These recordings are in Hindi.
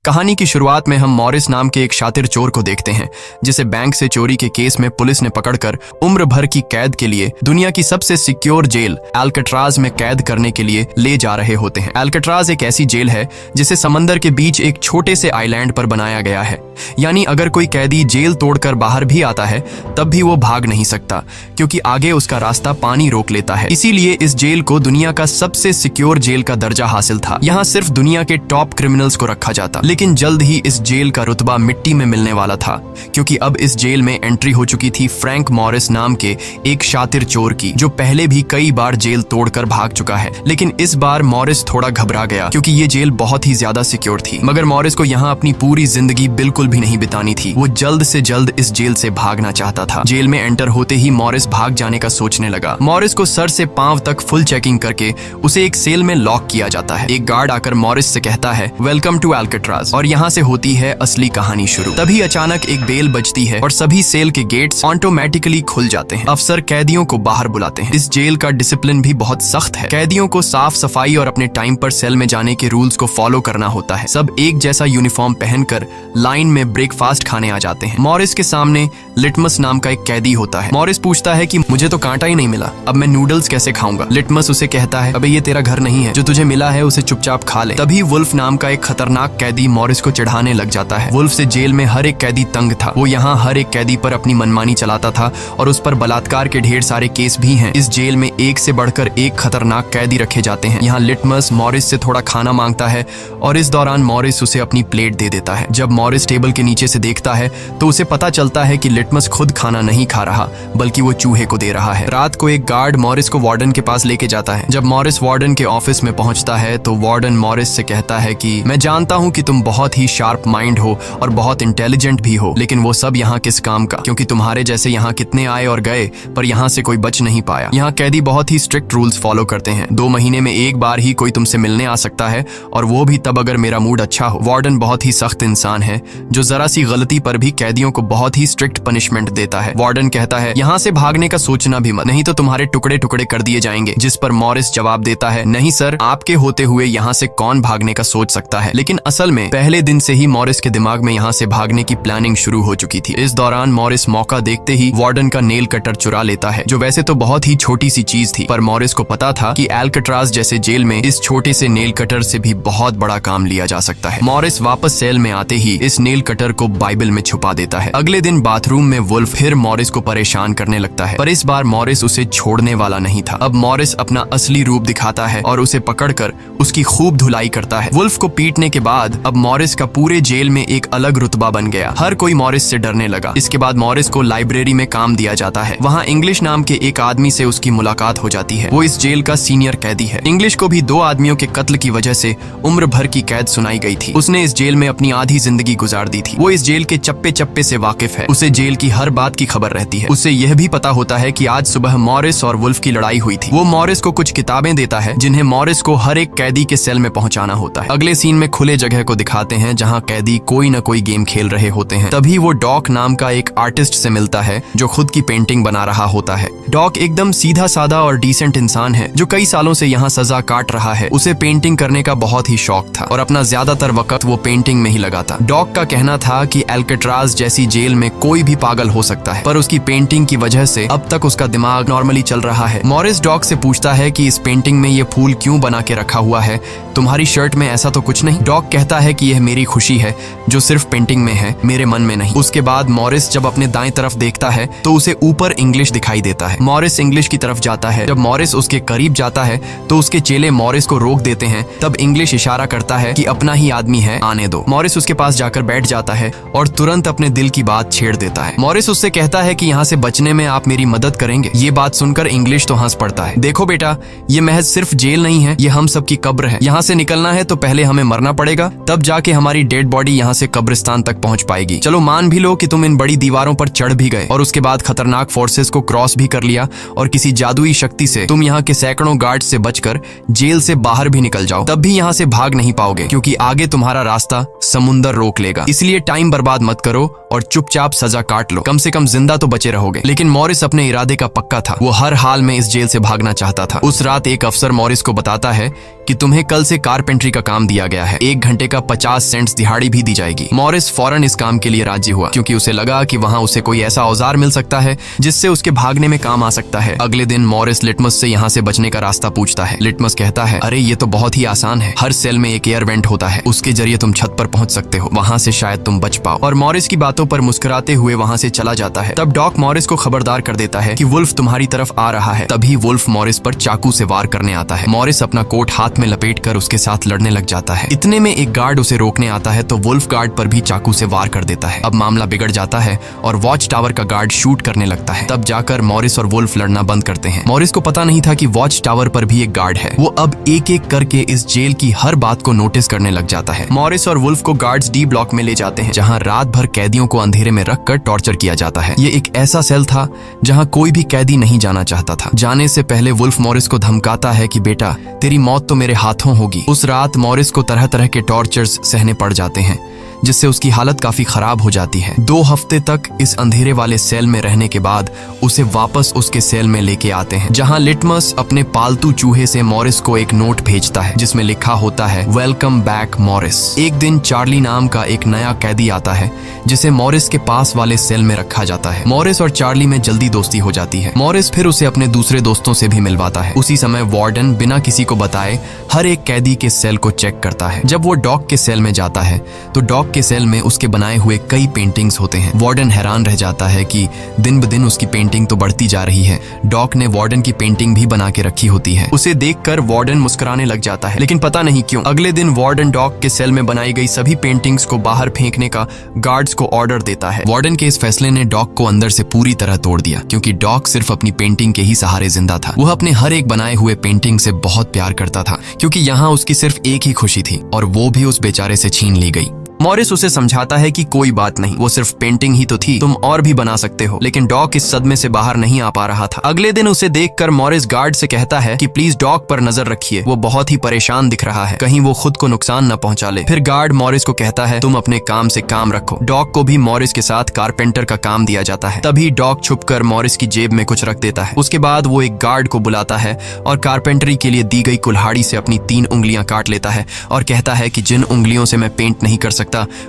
कहानी की शुरुआत में हम मॉरिस नाम के एक शातिर चोर को देखते हैं जिसे बैंक से चोरी के केस में पुलिस ने पकड़कर उम्र भर की कैद के लिए दुनिया की सबसे सिक्योर जेल एल्कट्राज में कैद करने के लिए ले जा रहे होते हैं। एल्कट्राज एक ऐसी जेल है जिसे समंदर के बीच एक छोटे से आइलैंड पर बनाया गया है, यानी अगर कोई कैदी जेल तोड़कर बाहर भी आता है तब भी वो भाग नहीं सकता क्योंकि आगे उसका रास्ता पानी रोक लेता है। इसीलिए इस जेल को दुनिया का सबसे सिक्योर जेल का दर्जा हासिल था। यहाँ सिर्फ दुनिया के टॉप क्रिमिनल्स को रखा जाता, लेकिन जल्द ही इस जेल का रुतबा मिट्टी में मिलने वाला था क्योंकि अब इस जेल में एंट्री हो चुकी थी फ्रैंक मॉरिस नाम के एक शातिर चोर की, जो पहले भी कई बार जेल तोड़कर भाग चुका है। लेकिन इस बार मॉरिस थोड़ा घबरा गया क्योंकि ये जेल बहुत ही ज्यादा सिक्योर थी। मगर मॉरिस को यहाँ अपनी पूरी जिंदगी बिल्कुल भी नहीं बितानी थी। वो जल्द से जल्द इस जेल से भागना चाहता था। जेल में एंटर होते ही मॉरिस भाग जाने का सोचने लगा। मॉरिस को सर से पांव तक फुल चेकिंग करके उसे एक सेल में लॉक किया जाता है। एक गार्ड आकर मॉरिस से कहता है, वेलकम टू एल्कट्राज, और यहाँ से होती है असली कहानी शुरू। तभी अचानक एक बेल बजती है और सभी सेल के गेट्स ऑटोमेटिकली खुल जाते हैं। अफसर कैदियों को बाहर बुलाते हैं। इस जेल का डिसिप्लिन भी बहुत सख्त है। कैदियों को साफ सफाई और अपने टाइम पर सेल में जाने के रूल्स को फॉलो करना होता है। सब एक जैसा यूनिफॉर्म पहनकर लाइन में ब्रेकफास्ट खाने आ जाते हैं। मॉरिस के सामने लिटमस नाम का एक कैदी होता है। मॉरिस पूछता है कि मुझे तो कांटा ही नहीं मिला, अब मैं नूडल्स कैसे खाऊंगा। लिटमस उसे कहता है, अबे ये तेरा घर नहीं है, जो तुझे मिला है उसे चुपचाप खा ले। तभी वुल्फ नाम का एक खतरनाक कैदी मॉरिस को चिढ़ाने लग जाता है। वुल्फ से जेल में हर एक कैदी तंग था। वो यहाँ हर एक कैदी पर अपनी मनमानी चलाता था और उस पर बलात्कार के ढेर सारे केस भी हैं। इस जेल में एक से बढ़कर एक खतरनाक कैदी रखे जाते हैं। यहाँ लिटमस मॉरिस से थोड़ा खाना मांगता है और इस दौरान मॉरिस उसे अपनी प्लेट दे देता है। जब मॉरिस टेबल के नीचे से देखता है तो उसे पता चलता है कि लिटमस खुद खाना नहीं खा रहा बल्कि वो चूहे को दे रहा है। रात को एक गार्ड मॉरिस को वार्डन के पास लेके जाता है। जब मॉरिस वार्डन के ऑफिस में पहुंचता है तो वार्डन मॉरिस से कहता है कि मैं जानता हूं कि तुम बहुत ही शार्प माइंड हो और बहुत इंटेलिजेंट भी हो, लेकिन वो सब यहाँ किस काम का, क्योंकि तुम्हारे जैसे यहाँ कितने आए और गए पर यहाँ से कोई बच नहीं पाया। यहाँ कैदी बहुत ही स्ट्रिक्ट रूल्स फॉलो करते हैं। 2 महीने में एक बार ही कोई तुमसे मिलने आ सकता है और वो भी तब अगर मेरा मूड अच्छा हो। वार्डन बहुत ही सख्त इंसान है जो जरा सी गलती पर भी कैदियों को बहुत ही स्ट्रिक्ट पनिशमेंट देता है। वार्डन कहता है, यहाँ से भागने का सोचना भी मत, नहीं तो तुम्हारे टुकड़े टुकड़े कर दिए जाएंगे। जिस पर मॉरिस जवाब देता है, नहीं सर, आपके होते हुए यहाँ से कौन भागने का सोच सकता है। लेकिन असल में पहले दिन से ही मॉरिस के दिमाग में यहाँ से भागने की प्लानिंग शुरू हो चुकी थी। इस दौरान मॉरिस मौका देखते ही वार्डन का नेल कटर चुरा लेता है, जो वैसे तो बहुत ही छोटी सी चीज थी, पर मॉरिस को पता था कि एल्कट्राज जैसे जेल में इस छोटे से नेल कटर से भी बहुत बड़ा काम लिया जा सकता है। मॉरिस वापस सेल में आते ही इस नेल कटर को बाइबल में छुपा देता है। अगले दिन बाथरूम में वुल्फ फिर मॉरिस को परेशान करने लगता है, पर इस बार मॉरिस उसे छोड़ने वाला नहीं था। अब मॉरिस अपना असली रूप दिखाता है और उसे पकड़कर उसकी खूब धुलाई करता है। वुल्फ को पीटने के बाद अब मॉरिस का पूरे जेल में एक अलग रुतबा बन गया। हर कोई मॉरिस से डरने लगा। इसके बाद मॉरिस को लाइब्रेरी में काम दिया जाता है। वहाँ इंग्लिश नाम के एक आदमी से उसकी मुलाकात हो जाती है। वो इस जेल का सीनियर कैदी है। इंग्लिश को भी 2 आदमियों के कत्ल की वजह से उम्र भर की कैद सुनाई गई थी। उसने इस जेल में अपनी आधी जिंदगी गुजार दी थी। वो इस जेल के चप्पे चप्पे से वाकिफ है। उसे जेल की हर बात की खबर रहती है। उसे यह भी पता होता है कि आज सुबह मॉरिस और वुल्फ की लड़ाई हुई थी। वो मॉरिस को कुछ किताबें देता है जिन्हें मॉरिस को हर एक कैदी के सेल में पहुंचाना होता है। अगले सीन में खुले जगह को दिखाते हैं जहां कैदी कोई न कोई गेम खेल रहे होते हैं। तभी वो डॉक नाम का एक आर्टिस्ट से मिलता है जो खुद की पेंटिंग बना रहा होता है। डॉक एकदम सीधा साधा और डिसेंट इंसान है जो कई सालों से यहाँ सजा काट रहा है। उसे पेंटिंग करने का बहुत ही शौक था और अपना ज्यादातर वक्त वो पेंटिंग में ही लगाता। डॉक का कहना था कि एल्कट्राज जैसी जेल में कोई भी पागल हो सकता है, पर उसकी पेंटिंग की वजह से अब तक उसका दिमाग नॉर्मली चल रहा है। मॉरिस डॉक से पूछता है कि इस पेंटिंग में ये फूल क्यों बना के रखा हुआ है, तुम्हारी शर्ट में ऐसा तो कुछ नहीं। डॉक कहता है कि यह मेरी खुशी है जो सिर्फ पेंटिंग में है, मेरे मन में नहीं। उसके बाद मॉरिस जब अपने दाएं तरफ देखता है तो उसे ऊपर इंग्लिश दिखाई देता है। मॉरिस इंग्लिश की तरफ जाता है। जब मॉरिस उसके करीब जाता है तो उसके चेले मॉरिस को रोक देते हैं। तब इंग्लिश इशारा करता है कि अपना ही आदमी है, आने दो। मॉरिस उसके पास जाकर बैठ जाता है और तुरंत अपने दिल की बात छेड़ देता है। मॉरिस उससे कहता है कि यहाँ से बचने में आप मेरी मदद करेंगे। ये बात सुनकर इंग्लिश तो हंस पड़ता है। देखो बेटा, ये महज सिर्फ जेल नहीं है, ये हम सब की कब्र है। यहाँ से निकलना है तो पहले हमें मरना पड़ेगा, तब जाके हमारी डेड बॉडी यहाँ से कब्रिस्तान तक पहुँच पाएगी। चलो मान भी लो कि तुम इन बड़ी दीवारों पर चढ़ भी गए और उसके बाद खतरनाक फोर्सेस को क्रॉस भी कर लिया और किसी जादुई शक्ति से तुम यहाँ के सैकड़ों गार्ड से बचकर जेल से बाहर भी निकल जाओ, तब भी यहाँ से भाग नहीं पाओगे क्योंकि आगे तुम्हारा रास्ता समुंदर रोक लेगा। इसलिए टाइम बर्बाद मत करो और चुपचाप सजा काट लो, कम से कम जिंदा तो बचे रहोगे। लेकिन मॉरिस अपने इरादे का पक्का था। वो हर हाल में इस जेल से भागना चाहता था। उस रात एक अफसर मॉरिस को बताता है कि तुम्हें कल से कारपेंट्री का काम दिया गया है, 1 घंटे का 50 सेंट्स दिहाड़ी भी दी जाएगी। मॉरिस फौरन इस काम के लिए राजी हुआ क्योंकि उसे लगा कि वहाँ उसे कोई ऐसा औजार मिल सकता है जिससे उसके भागने में काम आ सकता है। अगले दिन मॉरिस लिटमस से यहाँ से बचने का रास्ता पूछता है। लिटमस कहता है, अरे ये तो बहुत ही आसान है, हर सेल में एक एयर वेंट होता है, उसके जरिए तुम छत पर पहुंच सकते हो, वहाँ से शायद तुम बच पाओ। और मॉरिस की बातों पर मुस्कुराते हुए वहाँ से चला जाता है। तब डॉक मॉरिस को खबरदार कर देता है कि वुल्फ तुम्हारी तरफ आ रहा है। तभी वुल्फ मॉरिस पर चाकू से वार करने आता है। मॉरिस अपना कोट हाथ में लपेटकर उसके साथ लड़ने लग जाता है। इतने में एक गार्ड उसे रोकने आता है तो वुल्फ गार्ड पर भी चाकू से वार कर देता है। अब मामला बिगड़ जाता है और वॉच टावर का गार्ड शूट करने लगता है। तब जाकर मॉरिस और वुल्फ लड़ना बंद करते हैं। मॉरिस को पता नहीं था कि वॉच टावर पर भी एक गार्ड है। वो अब एक एक करके इस जेल की हर बात को नोटिस करने लग जाता है। मॉरिस और वुल्फ को गार्ड्स डी ब्लॉक में ले जाते हैं, जहाँ रात भर कैदियों को अंधेरे में रखकर टॉर्चर किया जाता है। ये एक ऐसा सेल था जहाँ कोई भी कैदी नहीं जाना चाहता था। जाने से पहले वुल्फ मॉरिस को धमकाता है कि बेटा, तेरी मौत तो मेरे हाथों होगी। उस रात मॉरिस को तरह तरह के टॉर्चर्स सहने पड़ जाते हैं, जिससे उसकी हालत काफी खराब हो जाती है। 2 हफ्ते तक इस अंधेरे वाले सेल में रहने के बाद उसे वापस उसके सेल में लेके आते हैं, जहां लिटमस अपने पालतू चूहे से मॉरिस को एक नोट भेजता है जिसमें लिखा होता है, वेलकम बैक मॉरिस। एक दिन चार्ली नाम का एक नया कैदी आता है जिसे मॉरिस के पास वाले सेल में रखा जाता है। मॉरिस और चार्ली में जल्दी दोस्ती हो जाती है। मॉरिस फिर उसे अपने दूसरे दोस्तों से भी मिलवाता है। उसी समय वार्डन बिना किसी को बताए हर एक कैदी के सेल को चेक करता है। जब वो डॉक के सेल में जाता है तो डॉक के सेल में उसके बनाए हुए कई पेंटिंग्स होते हैं। वार्डन हैरान रह जाता है कि दिन ब दिन उसकी पेंटिंग तो बढ़ती जा रही है। डॉक ने वार्डन की पेंटिंग भी बना के रखी होती है। उसे देखकर वार्डन मुस्कुराने लग जाता है, लेकिन पता नहीं क्यों अगले दिन वार्डन डॉक के सेल में बनाई गई सभी पेंटिंग्स को बाहर फेंकने का गार्ड्स को ऑर्डर देता है। वार्डन के इस फैसले ने डॉक को अंदर से पूरी तरह तोड़ दिया, क्योंकि डॉक सिर्फ अपनी पेंटिंग के ही सहारे जिंदा था। वह अपने हर एक बनाए हुए पेंटिंग से बहुत प्यार करता था, क्योंकि यहाँ उसकी सिर्फ एक ही खुशी थी और वो भी उस बेचारे से छीन ली गई। मॉरिस उसे समझाता है कि कोई बात नहीं, वो सिर्फ पेंटिंग ही तो थी, तुम और भी बना सकते हो। लेकिन डॉक इस सदमे से बाहर नहीं आ पा रहा था। अगले दिन उसे देखकर मॉरिस गार्ड से कहता है कि प्लीज डॉक पर नजर रखिए, वो बहुत ही परेशान दिख रहा है, कहीं वो खुद को नुकसान न पहुंचा ले। फिर गार्ड मॉरिस को कहता है, तुम अपने काम से काम रखो। डॉक को भी मॉरिस के साथ कारपेंटर का काम दिया जाता है। तभी डॉक छुपकर मॉरिस की जेब में कुछ रख देता है। उसके बाद वो एक गार्ड को बुलाता है और कारपेंटरी के लिए दी गई कुल्हाड़ी से अपनी 3 उंगलियां काट लेता है और कहता है कि जिन उंगलियों से मैं पेंट नहीं कर सकता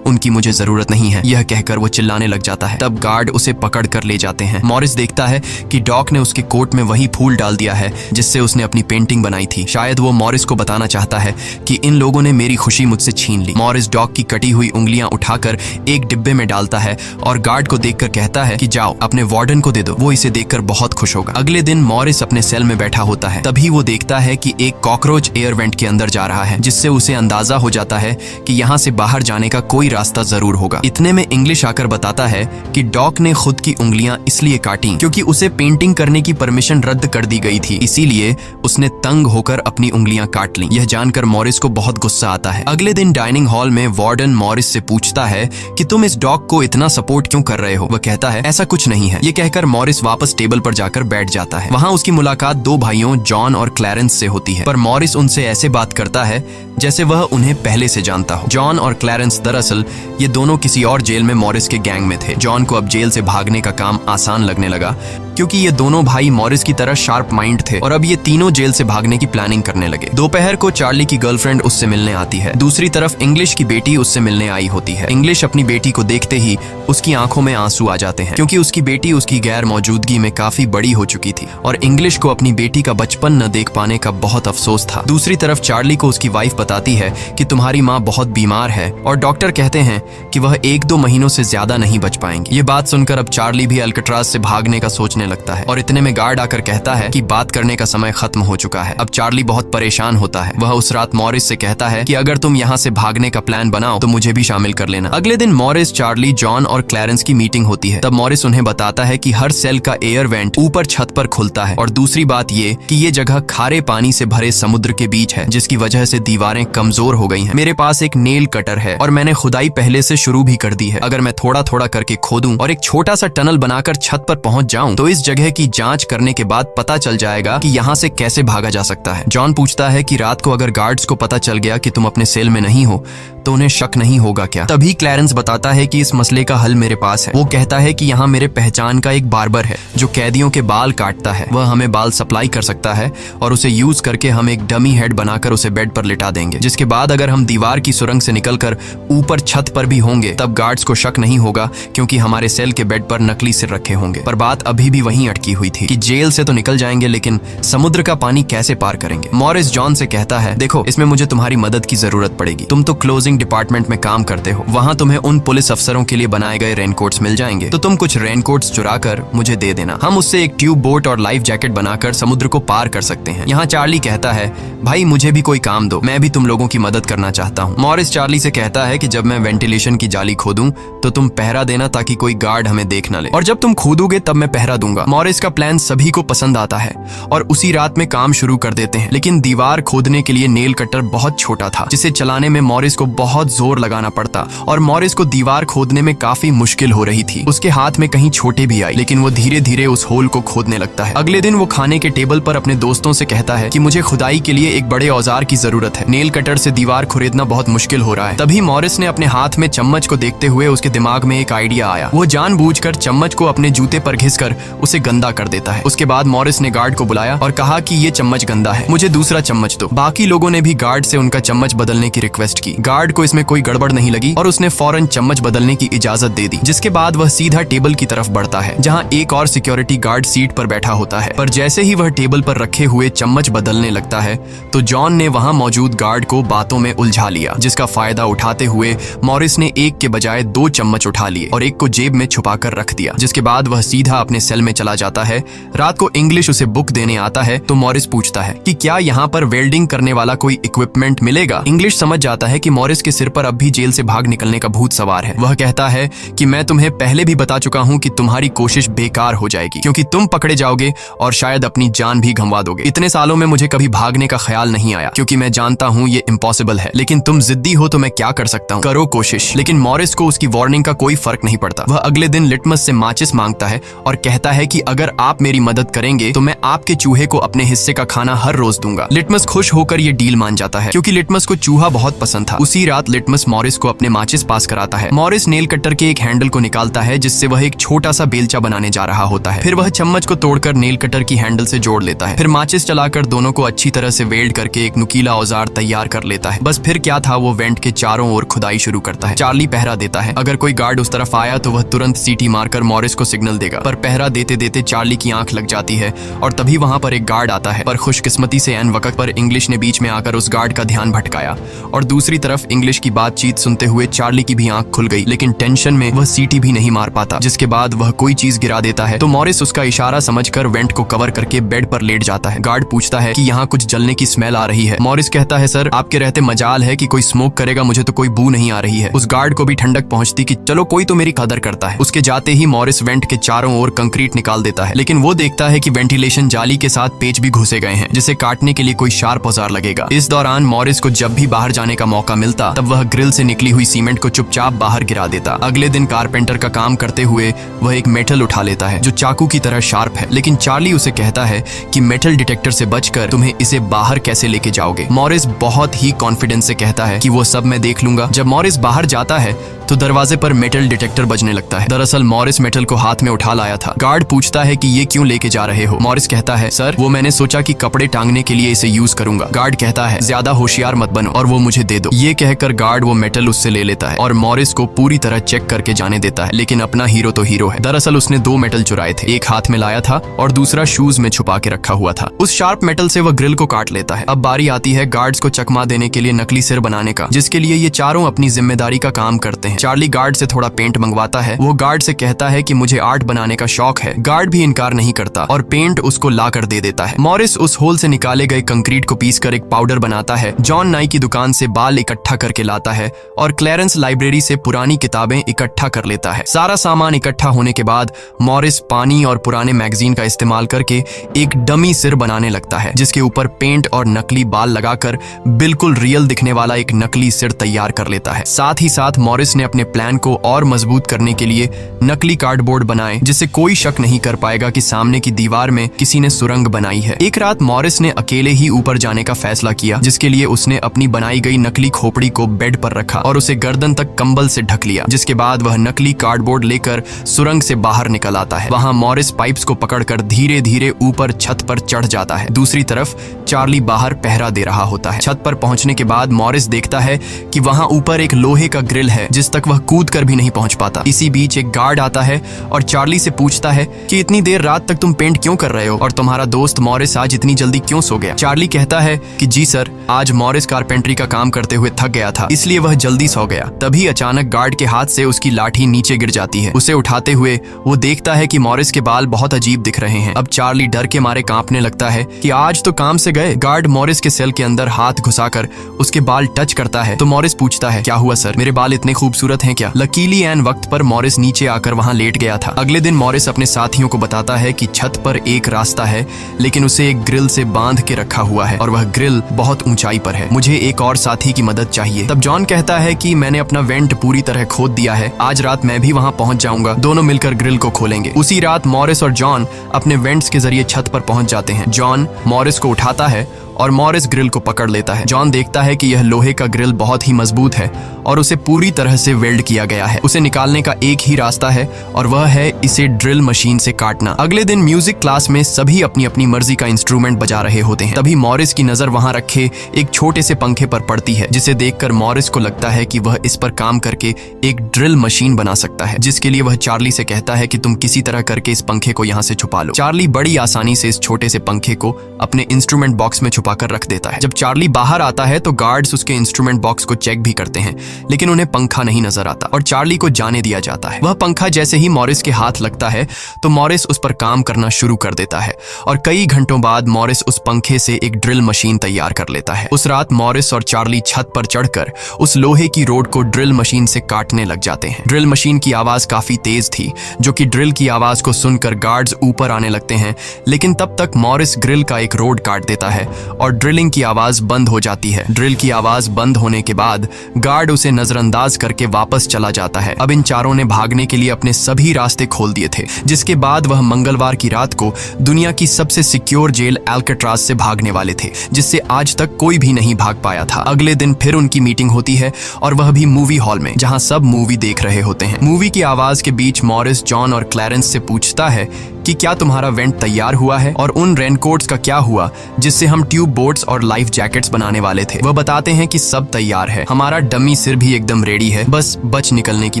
उनकी मुझे जरूरत नहीं है। यह कहकर वो चिल्लाने लग जाता है। तब गार्ड उसे पकड़ कर ले जाते हैं। मॉरिस देखता है कि डॉक ने उसके कोट में वही फूल डाल दिया है जिससे उसने अपनी पेंटिंग बनाई थी। शायद वो मॉरिस को बताना चाहता है कि इन लोगों ने मेरी खुशी मुझसे छीन ली। मॉरिस डॉक की कटी हुई उंगलियां उठाकर एक डिब्बे में डालता है और गार्ड को देखकर कहता है कि जाओ अपने वार्डन को दे दो, वो इसे देखकर बहुत खुश होगा। अगले दिन मॉरिस अपने सेल में बैठा होता है। तभी वो देखता है कि एक कॉकरोच एयर वेंट के अंदर जा रहा है, जिससे उसे अंदाजा हो जाता है कि यहाँ से बाहर जाने का कोई रास्ता जरूर होगा। इतने में इंग्लिश आकर बताता है कि डॉक ने खुद की उंगलियां इसलिए काटी क्योंकि उसे पेंटिंग करने की परमिशन रद्द कर दी गई थी, इसीलिए उसने तंग होकर अपनी उंगलियां काट लीं। यह जानकर मॉरिस को बहुत गुस्सा आता है। अगले दिन डाइनिंग हॉल में वार्डन मॉरिस से पूछता है कि तुम इस डॉग को इतना सपोर्ट क्यों कर रहे हो। वह कहता है ऐसा कुछ नहीं है। ये कहकर मॉरिस वापस टेबल पर जाकर बैठ जाता है। वहाँ उसकी मुलाकात 2 भाइयों जॉन और क्लैरेंस से होती है, पर मॉरिस उनसे ऐसे बात करता है जैसे वह उन्हें पहले से जानता हो। जॉन और क्लैरेंस दरअसल ये दोनों किसी और जेल में मॉरिस के गैंग में थे। जॉन को अब जेल से भागने का काम आसान लगने लगा क्योंकि ये दोनों भाई मॉरिस की तरह शार्प माइंड थे और अब ये तीनों जेल से भागने की प्लानिंग करने लगे। दोपहर को चार्ली की गर्लफ्रेंड उससे मिलने आती है। दूसरी तरफ इंग्लिश की बेटी उससे मिलने आई होती है। इंग्लिश अपनी बेटी को देखते ही उसकी आंखों में आंसू आ जाते हैं क्योंकि उसकी बेटी उसकी गैर मौजूदगी में काफी बड़ी हो चुकी थी और इंग्लिश को अपनी बेटी का बचपन न देख पाने का बहुत अफसोस था। दूसरी तरफ चार्ली को उसकी वाइफ बताती है कि तुम्हारी माँ बहुत बीमार है और डॉक्टर कहते हैं कि वह 1-2 महीनों से ज्यादा नहीं बच पाएंगी। ये बात सुनकर अब चार्ली भी अल्काट्राज से भागने का सोचने लगता है और इतने में गार्ड आकर कहता है कि बात करने का समय खत्म हो चुका है। अब चार्ली बहुत परेशान होता है। वह उस रात मॉरिस से कहता है कि अगर तुम यहाँ से भागने का प्लान बनाओ तो मुझे भी शामिल कर लेना। अगले दिन मॉरिस, चार्ली, जॉन और क्लैरेंस की मीटिंग होती है। तब मॉरिस उन्हें बताता है कि हर सेल का एयर वेंट ऊपर छत पर खुलता है और दूसरी बात ये कि ये जगह खारे पानी से भरे समुद्र के बीच है, जिसकी वजह से दीवारें कमजोर हो गई हैं। मेरे पास एक नेल कटर है और मैंने खुदाई पहले से शुरू भी कर दी है। अगर मैं थोड़ा थोड़ा करके खोदूं और एक छोटा सा टनल बनाकर छत पर पहुंच जाऊं तो इस जगह की जांच करने के बाद पता चल जाएगा कि यहाँ से कैसे भागा जा सकता है। जॉन पूछता है कि रात को अगर गार्ड्स को पता चल गया कि तुम अपने सेल में नहीं हो तो उन्हें शक नहीं होगा क्या? तभी क्लैरेंस बताता है कि इस मसले का हल मेरे पास है। वो कहता है कि यहाँ मेरे पहचान का एक बार्बर है जो कैदियों के बाल काटता है। वह हमें बाल सप्लाई कर सकता है और उसे यूज करके हम एक डमी हेड बनाकर उसे बेड पर लिटा देंगे, जिसके बाद अगर हम दीवार की सुरंग से निकलकर ऊपर छत पर भी होंगे तब गार्ड्स को शक नहीं होगा, क्योंकि हमारे सेल के बेड पर नकली सिर रखे होंगे। पर बात अभी भी वहीं अटकी हुई थी कि जेल से तो निकल जाएंगे, लेकिन समुद्र का पानी कैसे पार करेंगे? मॉरिस जॉन से कहता है, देखो इसमें मुझे तुम्हारी मदद की जरूरत पड़ेगी। तुम तो क्लोजिंग डिपार्टमेंट में काम करते हो, वहां तुम्हें उन पुलिस अफसरों के लिए बनाए गए रेनकोट्स मिल जाएंगे, तो तुम कुछ रेनकोट्स चुरा कर मुझे दे देना। हम उससे एक ट्यूब बोट और लाइफ जैकेट बनाकर समुद्र को पार कर सकते हैं। यहाँ चार्ली कहता है, भाई मुझे भी कोई काम दो, मैं भी तुम लोगों की मदद करना चाहता हूँ। मॉरिस चार्ली से कहता है कि जब मैं वेंटिलेशन की जाली खोदूं तो तुम पहरा देना ताकि कोई गार्ड हमें देख न ले, और जब तुम खोदोगे तब मैं पहरा दूंगा। मॉरिस का प्लान सभी को पसंद आता है और उसी रात में काम शुरू कर देते हैं, लेकिन दीवार खोदने के लिए नेल कटर बहुत छोटा था, जिसे चलाने में मॉरिस को बहुत जोर लगाना पड़ता और मॉरिस को दीवार खोदने में काफी मुश्किल हो रही थी। उसके हाथ में कहीं छोटे भी आई, लेकिन वो धीरे धीरे उस होल को खोदने लगता है। अगले दिन वो खाने के टेबल पर अपने दोस्तों से कहता है कि मुझे खुदाई के लिए एक बड़े औजार की जरूरत है, नेल कटर से दीवार खुरेदना बहुत मुश्किल हो रहा है। तभी मॉरिस ने अपने हाथ में चम्मच को देखते हुए उसके दिमाग में एक आइडिया आया। वो जानबूझकर चम्मच को अपने जूते पर घिसकर उसे गंदा कर देता है। उसके बाद मॉरिस ने गार्ड को बुलाया और कहा कि ये चम्मच गंदा है, मुझे दूसरा चम्मच दो। बाकी लोगों ने भी गार्ड से उनका चम्मच बदलने की रिक्वेस्ट की। गार्ड को इसमें कोई गड़बड़ नहीं लगी और उसने फौरन चम्मच बदलने की इजाजत दे दी, जिसके बाद वह सीधा टेबल की तरफ बढ़ता है जहां एक और सिक्योरिटी गार्ड सीट पर बैठा होता है। पर जैसे ही वह टेबल पर रखे हुए चम्मच बदलने लगता है तो जॉन ने वहां मौजूद गार्ड को बातों में उलझा लिया, जिसका फायदा उठाते हुए मॉरिस ने एक के बजाय 2 चम्मच उठा लिए और एक को जेब में छुपाकर रख दिया, जिसके बाद वह सीधा अपने सेल में चला जाता है। रात को इंग्लिश उसे बुक देने आता है तो मॉरिस पूछता है कि क्या यहाँ पर वेल्डिंग करने वाला कोई इक्विपमेंट मिलेगा? इंग्लिश समझ जाता है कि मॉरिस के सिर पर अब भी जेल से भाग निकलने का भूत सवार है। वह कहता है कि मैं तुम्हें पहले भी बता चुका हूँ कि तुम्हारी कोशिश बेकार हो जाएगी, क्योंकि तुम पकड़े जाओगे और शायद अपनी जान भी गंवा दोगे। इतने सालों में मुझे कभी भागने का ख्याल नहीं आया, क्योंकि मैं जानता हूँ ये इम्पॉसिबल है, लेकिन तुम जिद्दी हो तो मैं क्या कर सकता हूँ, करो कोशिश। लेकिन मॉरिस को उसकी वार्निंग का कोई फर्क नहीं पड़ता। वह अगले दिन लिटमस से माचिस मांगता है और कहता है कि अगर आप मेरी मदद करेंगे तो मैं आपके चूहे को अपने हिस्से का खाना हर रोज दूंगा। लिटमस खुश होकर ये डील मान जाता है, क्योंकि लिटमस को चूहा बहुत पसंद था। उसी रात लिटमस मॉरिस को अपने माचिस पास कराता है। मॉरिस नेल कटर के एक हैंडल को निकालता है, जिससे वह एक छोटा सा बेलचा बनाने जा रहा होता है। फिर वह चम्मच को तोड़कर नेल कटर की हैंडल से जोड़ लेता है। फिर माचिस चलाकर दोनों को अच्छी तरह से वेल्ड करके एक नुकीला औजार तैयार कर लेता है। बस फिर क्या था, वो वेंट के चारों ओर खुदाई शुरू करता है। चार्ली पहरा देता है। अगर कोई गार्ड उस तरफ आया तो वह तुरंत सीटी मारकर मॉरिस को सिग्नल देगा, पर पहरा देते देते चार्ली की आंख लग जाती है और तभी वहां पर एक गार्ड आता है। पर खुशकिस्मती से ऐन वक्त पर इंग्लिश ने बीच में आकर उस गार्ड का ध्यान भटकाया और दूसरी तरफ इंग्लिश की बातचीत सुनते हुए चार्ली की भी आंख खुल गई, लेकिन टेंशन में वह सीटी भी नहीं मार पाता। जिसके बाद वह कोई चीज गिरा देता है तो मॉरिस उसका इशारा समझकर वेंट को कवर करके बेड पर लेट जाता है। गार्ड पूछता है कि यहाँ कुछ जलने की स्मेल आ रही है। मॉरिस कहता है, सर आपके रहते मजाल है कि कोई स्मोक करेगा, मुझे तो कोई बू नहीं आ रही है। उस गार्ड को भी ठंडक पहुंचती कि चलो कोई तो मेरी कदर करता है। उसके जाते ही मॉरिस वेंट के चारों ओर कंक्रीट निकाल देता है, लेकिन वो देखता है कि वेंटिलेशन जाली के साथ पेच भी घुसे गए हैं, जिसे काटने के लिए कोई शार्प औजार लगेगा। इस दौरान मॉरिस को जब भी बाहर जाने का मौका मिलता तब वह ग्रिल से निकली हुई सीमेंट को चुपचाप बाहर गिरा देता। अगले दिन कारपेंटर का काम करते हुए वह एक मेटल उठा लेता है जो चाकू की तरह शार्प है, लेकिन चार्ली उसे कहता है कि मेटल डिटेक्टर से बचकर तुम्हें इसे बाहर कैसे लेके जाओगे। मॉरिस बहुत ही कॉन्फिडेंस से कहता है कि वो सब मैं देख लूंगा। जब मॉरिस बाहर जाता है तो दरवाजे पर मेटल डिटेक्टर बजने लगता है। दरअसल मॉरिस मेटल को हाथ में उठा लाया था। गार्ड पूछता है कि ये क्यों लेके जा रहे हो? मॉरिस कहता है, सर वो मैंने सोचा कि कपड़े टांगने के लिए इसे यूज करूंगा। गार्ड कहता है, ज्यादा होशियार मत बनो और वो मुझे दे दो। ये कहकर गार्ड वो मेटल उससे ले लेता है और मॉरिस को पूरी तरह चेक करके जाने देता है, लेकिन अपना हीरो तो हीरो है। दरअसल उसने 2 मेटल चुराए थे, एक हाथ में लाया था और दूसरा शूज में छुपा के रखा हुआ था। उस शार्प मेटल से वह ग्रिल को काट लेता है। अब बारी आती है गार्ड्स को चकमा देने के लिए नकली सिर बनाने का, जिसके लिए ये चारों अपनी जिम्मेदारी का काम करते हैं। चार्ली गार्ड से थोड़ा पेंट मंगवाता है। वो गार्ड से कहता है कि मुझे आर्ट बनाने का शौक है। गार्ड भी इनकार नहीं करता और पेंट उसको ला कर दे देता है। मॉरिस उस होल से निकाले गए कंक्रीट को पीसकर एक पाउडर बनाता है। जॉन नाई की दुकान से बाल इकट्ठा करके लाता है और क्लैरेंस लाइब्रेरी से पुरानी किताबें इकट्ठा कर लेता है। सारा सामान इकट्ठा होने के बाद मॉरिस पानी और पुराने मैगजीन का इस्तेमाल करके एक डमी सिर बनाने लगता है, जिसके ऊपर पेंट और नकली बाल लगाकर बिल्कुल रियल दिखने वाला एक नकली सिर तैयार कर लेता है। साथ ही साथ मॉरिस ने अपने प्लान को और मजबूत करने के लिए नकली कार्डबोर्ड बनाए जिससे कोई शक नहीं कर पाएगा कि सामने की दीवार में किसी ने सुरंग बनाई है। एक रात मॉरिस ने अकेले ही ऊपर जाने का फैसला किया, जिसके लिए उसने अपनी बनाई गई नकली खोपड़ी को बेड पर रखा और उसे गर्दन तक कंबल से ढक लिया। जिसके बाद वह नकली कार्डबोर्ड लेकर सुरंग से बाहर निकल आता है। वहां मॉरिस पाइप्स को पकड़कर धीरे धीरे ऊपर छत पर चढ़ जाता है। दूसरी तरफ चार्ली बाहर पहरा दे रहा होता है। छत पर पहुंचने के बाद मॉरिस देखता है कि वहां ऊपर एक लोहे का ग्रिल है जिस तक वह कूद कर भी नहीं पहुंच पाता। इसी बीच एक गार्ड आता है और चार्ली से पूछता है कि इतनी देर रात तक तुम पेंट क्यों कर रहे हो और तुम्हारा दोस्त मॉरिस आज इतनी जल्दी क्यों सो गया। चार्ली कहता है कि जी सर, आज मॉरिस कारपेंट्री का काम करते हुए थक गया था, इसलिए वह जल्दी सो गया। तभी अचानक गार्ड के हाथ से उसकी लाठी नीचे गिर जाती है। उसे उठाते हुए वो देखता है कि मॉरिस के बाल बहुत अजीब दिख रहे हैं। अब चार्ली डर के मारे कांपने लगता है कि आज तो काम से गए। गार्ड मॉरिस के सेल के अंदर हाथ घुसाकर उसके बाल टच करता है तो मॉरिस पूछता है, क्या हुआ सर, मेरे बाल इतने खूबसूरत हैं क्या। लकीली एन वक्त पर मॉरिस नीचे आकर वहां लेट गया था। अगले दिन मॉरिस अपने साथियों को बताता है कि छत पर एक रास्ता है लेकिन उसे एक ग्रिल से बांध के रखा हुआ है और वह ग्रिल बहुत ऊंचाई पर है। मुझे एक और साथी की मदद चाहिए। तब जॉन कहता है कि मैंने अपना वेंट पूरी तरह खोद दिया है, आज रात मैं भी वहां पहुंच जाऊंगा, दोनों मिलकर ग्रिल को खोलेंगे। उसी रात मॉरिस और जॉन अपने वेंट्स के जरिए छत पर पहुंच जाते हैं। जॉन मॉरिस को उठाता है और मॉरिस ग्रिल को पकड़ लेता है। जॉन देखता है कि यह लोहे का ग्रिल बहुत ही मजबूत है और उसे पूरी तरह से वेल्ड किया गया है। उसे निकालने का एक ही रास्ता है और वह है इसे ड्रिल मशीन से काटना। अगले दिन म्यूजिक क्लास में सभी अपनी अपनी मर्जी का इंस्ट्रूमेंट बजा रहे होते हैं। तभी मॉरिस की नजर वहां रखे एक छोटे से पंखे पर पड़ती है, जिसे देखकर मॉरिस को लगता है कि वह इस पर काम करके एक ड्रिल मशीन बना सकता है, जिसके लिए वह चार्ली से कहता है कि तुम किसी तरह करके इस पंखे को यहाँ से छुपा लो। चार्ली बड़ी आसानी से इस छोटे से पंखे को अपने इंस्ट्रूमेंट बॉक्स में छुपाकर रख देता है। जब चार्ली बाहर आता है तो गार्ड्स उसके इंस्ट्रूमेंट बॉक्स को चेक भी करते हैं, लेकिन उन्हें पंखा नहीं नजर आता और चार्ली को जाने दिया जाता है। वह पंखा जैसे ही मॉरिस के हाथ लगता है तो मॉरिस उस पर काम करना शुरू कर देता है और कई घंटों बाद मॉरिस उस पंखे से एक ड्रिल मशीन तैयार कर लेता है। उस रात मॉरिस और चार्ली छत पर चढ़कर उस लोहे की रोड को ड्रिल मशीन से काटने लग जाते हैं। ड्रिल मशीन की आवाज काफी तेज थी, जो कि ड्रिल की आवाज को सुनकर गार्ड्स ऊपर आने लगते हैं, लेकिन तब तक मॉरिस ग्रिल का एक रोड काट देता है और ड्रिलिंग की आवाज बंद हो जाती है। ड्रिल की आवाज बंद होने के बाद गार्ड उसे नजरअंदाज करके वापस चला जाता है। अब इन चारों ने भागने के लिए अपने सभी रास्ते खोल दिए थे, जिसके बाद वह मंगलवार की रात को दुनिया की सबसे सिक्योर जेल एल्केट्राज से भागने वाले थे, जिससे आज तक कोई भी नहीं भाग पाया था। अगले दिन फिर उनकी मीटिंग होती है और वह भी मूवी हॉल में, जहां सब मूवी देख रहे होते हैं। मूवी की आवाज के बीच मॉरिस जॉन और क्लैरेंस से पूछता है कि क्या तुम्हारा वेंट तैयार हुआ है और उन रेनकोट्स का क्या हुआ जिससे हम ट्यूब बोट्स और लाइफ जैकेट्स बनाने वाले थे। वह बताते हैं कि सब तैयार है, हमारा डमी सिर भी एकदम रेडी है, बस बच निकलने की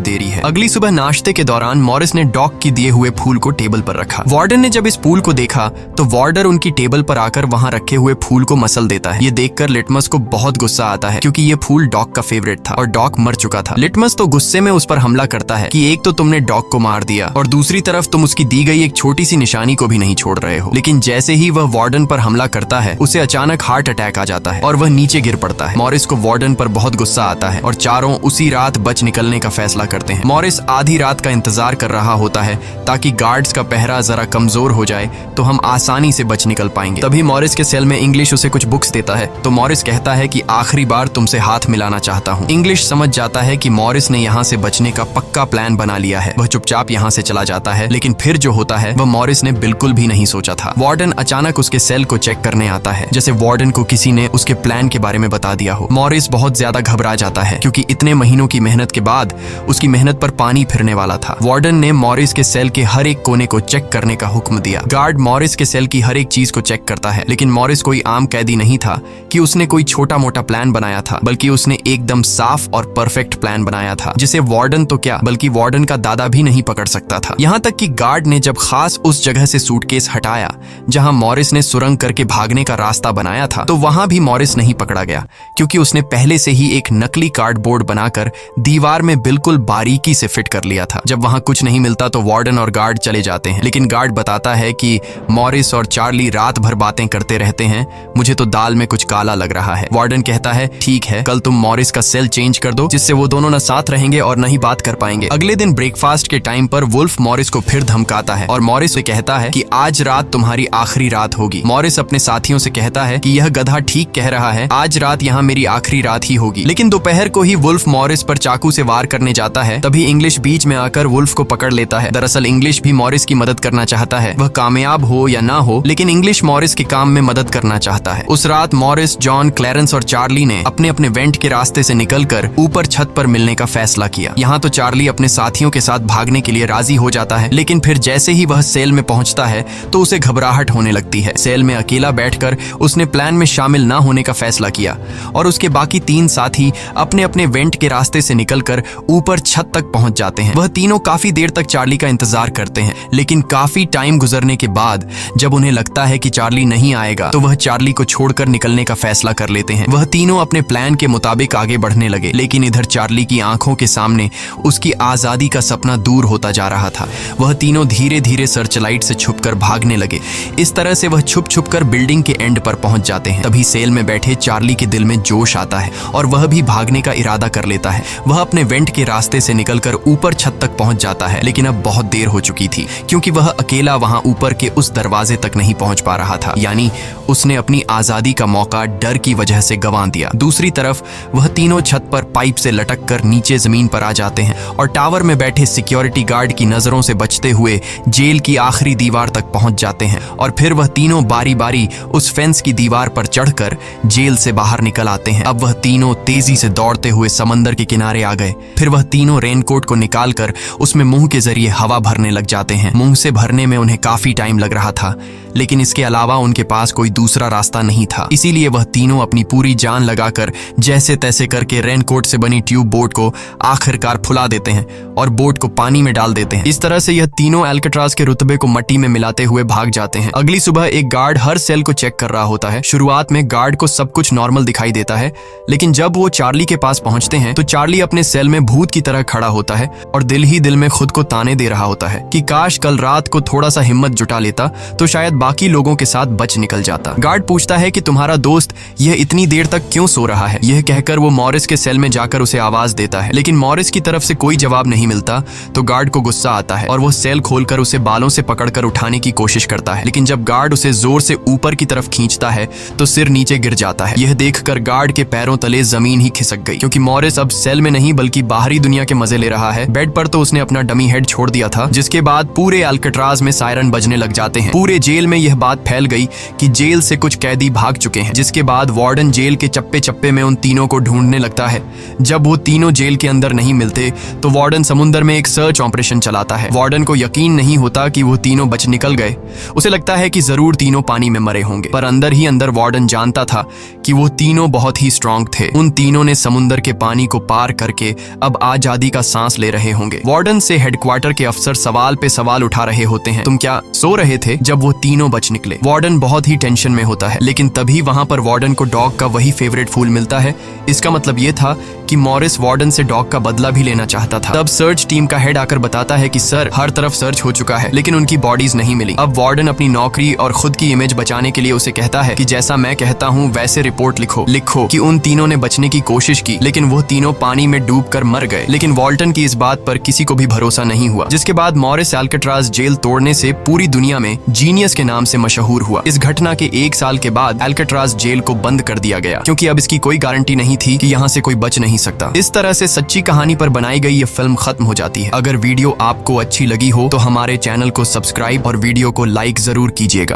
देरी है। अगली सुबह नाश्ते के दौरान मॉरिस ने डॉग की दिए हुए फूल को टेबल पर रखा। वार्डन ने जब इस फूल को देखा तो वार्डर उनकी टेबल पर आकर वहां रखे हुए फूल को मसल देता है। ये देखकर लिटमस को बहुत गुस्सा आता है क्योंकि ये फूल डॉग का फेवरेट था और डॉग मर चुका था। लिटमस तो गुस्से में उस पर हमला करता है कि एक तो तुमने डॉग को मार दिया और दूसरी तरफ तुम उसकी दी गई एक छोटी सी निशानी को भी नहीं छोड़ रहे हो। लेकिन जैसे ही वह वार्डन पर हमला करता है उसे अचानक हार्ट अटैक आ जाता है और वह नीचे गिर पड़ता है। मॉरिस को वार्डन पर बहुत गुस्सा आता है और चारों उसी रात बच निकलने का फैसला करते हैं। मॉरिस आधी रात का इंतजार कर रहा होता है ताकि गार्ड्स का पहरा जरा कमजोर हो जाए तो हम आसानी से बच निकल पाएंगे। तभी मॉरिस के सेल में इंग्लिश उसे कुछ बुक्स देता है तो मॉरिस कहता है कि आखिरी बार तुमसे हाथ मिलाना चाहता हूँ। इंग्लिश समझ जाता है कि मॉरिस ने यहाँ से बचने का पक्का प्लान बना लिया है। वह चुपचाप यहाँ से चला जाता है, लेकिन फिर जो होता है वह मॉरिस ने बिल्कुल भी नहीं सोचा था। वार्डन अचानक उसके सेल को चेक करने आता है, जैसे वार्डन को किसी ने उसके प्लान के बारे में बता दिया हो। मॉरिस बहुत ज्यादा घबरा जाता है क्योंकि इतने महीनों की मेहनत के बाद उसकी मेहनत पर पानी फिरने वाला था। वार्डन ने मॉरिस के सेल के हर एक कोने को चेक करने का हुक्म दिया। गार्ड मॉरिस के सेल की हर एक चीज को चेक करता है, लेकिन मॉरिस कोई आम कैदी नहीं था कि उसने कोई छोटा मोटा प्लान बनाया था, बल्कि उसने एकदम साफ और परफेक्ट प्लान बनाया था, जिसे वार्डन तो क्या बल्कि वार्डन का दादा भी नहीं पकड़ सकता था। यहाँ तक कि गार्ड ने जब खास उस जगह से सूटकेस हटाया जहां मॉरिस ने सुरंग करके भागने का रास्ता बनाया था, तो वहां भी मॉरिस नहीं पकड़ा गया क्योंकि उसने पहले से ही एक नकली कार्डबोर्ड बनाकर दीवार में बिल्कुल बारीकी से फिट कर लिया था। जब वहां कुछ नहीं मिलता तो वार्डन और गार्ड चले जाते हैं, लेकिन गार्ड बताता है कि मॉरिस और चार्ली रात भर बातें करते रहते हैं, मुझे तो दाल में कुछ काला लग रहा है। वार्डन कहता है ठीक है, कल तुम मॉरिस का सेल चेंज कर दो जिससे वो दोनों न साथ रहेंगे और न ही बात कर पाएंगे। अगले दिन ब्रेकफास्ट के टाइम पर वुल्फ मॉरिस को फिर धमकाता है और मॉरिस से कहता है कि आज रात तुम्हारी आखिरी रात होगी। मॉरिस अपने साथियों से कहता है कि यह गधा ठीक कह रहा है, आज रात यहाँ मेरी आखिरी रात ही होगी। लेकिन दोपहर को ही वुल्फ मॉरिस पर चाकू से वार करने जाता है। तभी इंग्लिश बीच में आकर वुल्फ को पकड़ लेता है। दरअसल इंग्लिश भी मॉरिस की मदद करना चाहता है, वह कामयाब हो या ना हो, लेकिन इंग्लिश मॉरिस के काम में मदद करना चाहता है। उस रात मॉरिस, जॉन, क्लैरेंस और चार्ली ने अपने अपने वेंट के रास्ते से निकलकर ऊपर छत पर मिलने का फैसला किया। यहाँ तो चार्ली अपने साथियों के साथ भागने के लिए राजी हो जाता है, लेकिन फिर जैसे ही वह सेल में पहुंचता है तो उसे घबराहट होने लगती है। सेल में अकेला बैठकर उसने प्लान में शामिल ना होने का फैसला किया और उसके बाकी 3 साथी अपने अपने वेंट के रास्ते से निकलकर ऊपर छत तक पहुंच जाते हैं। वह तीनों काफी देर तक चार्ली का इंतजार करते हैं, लेकिन काफी टाइम गुजरने के बाद जब उन्हें लगता है कि चार्ली नहीं आएगा तो वह चार्ली को छोड़कर निकलने का फैसला कर लेते हैं। वह तीनों अपने प्लान के मुताबिक आगे बढ़ने लगे, लेकिन इधर चार्ली की आंखों के सामने उसकी आजादी का सपना दूर होता जा रहा था। वह तीनों धीरे धीरे सर्चलाइट से छुपकर भागने लगे। इस तरह से वह छुप छुप कर बिल्डिंग के एंड पर पहुंच जाते हैं। तभी सेल में बैठे चार्ली के दिल में जोश आता है और वह भी भागने का इरादा कर लेता है। वह अपने वेंट के रास्ते से निकलकर ऊपर छत तक पहुंच जाता है, लेकिन अब बहुत देर हो चुकी थी क्योंकि वह अकेला वहां ऊपर के उस दरवाजे तक नहीं पहुंच पा रहा था। यानी उसने अपनी आजादी का मौका डर की वजह से गंवा दिया। दूसरी तरफ वह तीनों छत पर पाइप से लटक कर नीचे जमीन पर आ जाते हैं और टावर में बैठे सिक्योरिटी गार्ड की नजरों से बचते हुए जेल की आखिरी दीवार तक पहुंच जाते हैं और फिर वह तीनों बारी बारी उस फेंस की दीवार पर चढ़कर जेल से बाहर निकल आते हैं। अब वह तीनों तेजी से दौड़ते हुए समंदर के किनारे आ गए। फिर वह तीनों रेनकोट को निकालकर उसमें मुंह के जरिए हवा भरने लग जाते हैं। मुंह से भरने में उन्हें काफी टाइम लग रहा था, लेकिन इसके अलावा उनके पास कोई दूसरा रास्ता नहीं था। इसीलिए वह तीनों अपनी पूरी जान लगाकर जैसे तैसे करके रेनकोट से बनी ट्यूब बोट को आखिरकार फुला देते हैं और बोट को पानी में डाल देते हैं। इस तरह से यह तीनों अल्काट्राज के रुतबे को मट्टी में मिलाते हुए भाग जाते हैं। अगली सुबह एक गार्ड हर सेल को चेक कर रहा होता है। शुरुआत में गार्ड को सब कुछ नॉर्मल दिखाई देता है, लेकिन जब वो चार्ली के पास पहुंचते हैं तो चार्ली अपने सेल में भूत की तरह खड़ा होता है और दिल ही दिल में खुद को ताने दे रहा होता है कि काश कल रात को थोड़ा सा हिम्मत जुटा लेता तो शायद बाकी लोगों के साथ बच निकल जाता। गार्ड पूछता है कि तुम्हारा दोस्त यह इतनी देर तक क्यों सो रहा है। यह कहकर वो मॉरिस के सेल में जाकर उसे आवाज देता है, लेकिन मॉरिस की तरफ से कोई जवाब नहीं मिलता तो गार्ड को गुस्सा आता है और वो सेल खोलकर उसे बालों से पकड़कर उठाने की कोशिश करता है। लेकिन जब गार्ड उसे जोर से ऊपर की तरफ खींचता है तो सिर नीचे गिर जाता है। यह देखकर गार्ड के पैरों तले जमीन ही खिसक गई, क्योंकि मॉरिस अब सेल में नहीं बल्कि बाहरी दुनिया के मजे ले रहा है। बेड पर तो उसने अपना डमी हेड छोड़ दिया था, जिसके बाद पूरे अल्काट्राज में सायरन बजने लग जाते हैं। पूरे जेल में यह बात फैल गई कि जेल से कुछ कैदी भाग चुके हैं, जिसके बाद वार्डन जेल के चप्पे चप्पे में उन तीनों को ढूंढने लगता है। जब वो तीनों जेल के अंदर नहीं मिलते तो वार्डन समुद्र में एक सर्च ऑपरेशन चलाता है। वार्डन को यकीन नहीं होता कि वो तीनों बच निकल गए। उसे लगता है कि जरूर तीनों पानी में मरे होंगे, पर अंदर ही अंदर वार्डन जानता था कि वो तीनों बहुत ही स्ट्रांग थे। उन तीनों ने समुद्र के पानी को पार करके अब आजादी का सांस ले रहे होंगे। वार्डन से हेडक्वार्टर के अफसर सवाल पे सवाल उठा रहे होते हैं, तुम क्या सो रहे थे जब वो तीनों बच निकले। वार्डन बहुत ही टेंशन में होता है, लेकिन तभी वहां पर वार्डन को डॉग का वही फेवरेट फूल मिलता है। इसका मतलब ये था कि मॉरिस वार्डन से डॉग का बदला भी लेना चाहता था। तब सर्च टीम का हेड आकर बताता है कि सर, हर तरफ सर्च हो चुका है, लेकिन उनकी बॉडीज नहीं मिली। अब वार्डन अपनी नौकरी और खुद की इमेज बचाने के लिए उसे कहता है कि जैसा मैं कहता हूँ वैसे रिपोर्ट लिखो कि उन तीनों ने बचने की कोशिश की, लेकिन वो तीनों पानी में डूबकर मर गए। लेकिन वॉल्टन की इस बात पर किसी को भी भरोसा नहीं हुआ, जिसके बाद मॉरिस अल्काट्राज जेल तोड़ने से पूरी दुनिया में जीनियस के नाम से मशहूर हुआ। इस घटना के 1 साल के बाद अल्काट्राज जेल को बंद कर दिया गया, क्योंकि अब इसकी कोई गारंटी नहीं थी कि यहाँ से कोई बच नहीं सकता। इस तरह से सच्ची कहानी पर बनाई गई ये फिल्म खत्म हो जाती है। अगर वीडियो आपको अच्छी लगी हो तो हमारे चैनल को सब्सक्राइब और वीडियो को लाइक जरूर कीजिएगा।